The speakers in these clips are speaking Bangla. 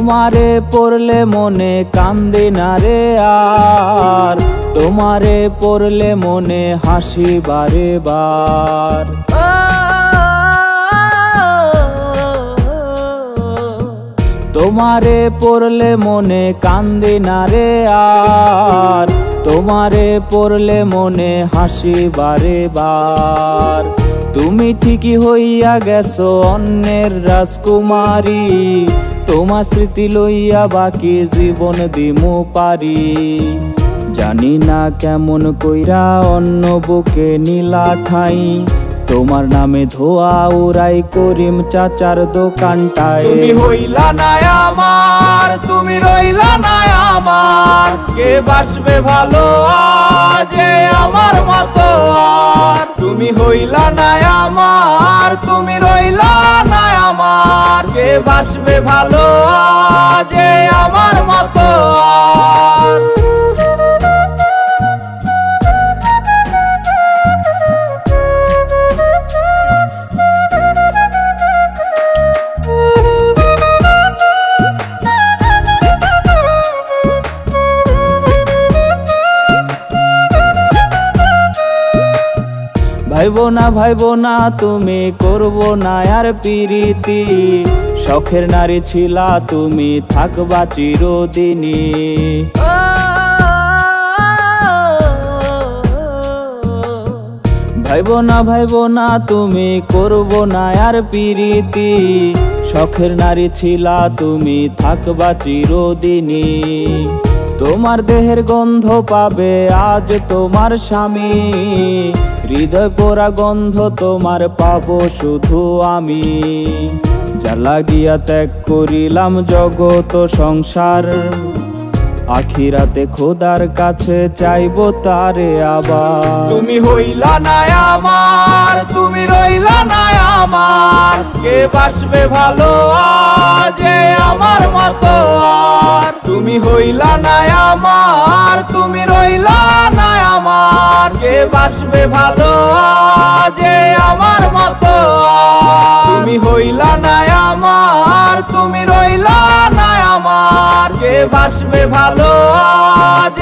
তোমারে পড়লে মনে কান্দে না রে আর, তোমারে পড়লে মনে হাসি বারে বার। তোমারে পড়লে মনে কান্দে না রে আর, তোমারে পড়লে মনে হাসি বারে বার। তুমি ঠিকই হইয়া গেছো অন্যের রাজকুমারী, তোমার স্মৃতি লইয়া বাকি জীবন দিমু পারি। জানি না কেমন কইরা অন্য বুকে নীলা ঠাই, তোমার নামে ধোয়া উড়াই করিম চাচার দোকানটায়। তুমি হইলা না আমার, তুমি রইলা না আমার, কে বাসবে ভালো আজ আমার মতো আর। তুমি হইলা না আমার, তুমি রইলা না আমার, কে বাসবে ভালো আজ আমার মতো আর। ভাইবো না তুমি করবো না আর পিরিতি, শখের নারী ছিলা তুমি থাকবা চিরদিনী। ভাইবো না তুমি করবো না আর পিরিতি, শখের নারী ছিলা তুমি থাকবা চিরদিনী। তোমার দেহের গন্ধ পাবে আজ তোমার স্বামী, হৃদয় পোড়া গন্ধ তোমার পাবো শুধু আমি। যা লাগিয়া ত্যাগ করিলাম জগত সংসার, আখিরাতে খোদার কাছে চাইবো তারে আবার। তুমি হইলা না আমার, তুমি রইলা না আমার, কে বাসবে ভালো আজ আমার মতো আর। তুমি হইলা না আমার, তুমি রইলা না আমার, কে বাসবে ভালো আজ আমার মতো আর। তুমি হইলা না আমার, তুমি রইলা না আমার, কে বাসবে ভালো আজ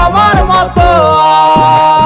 আমার মতো আর।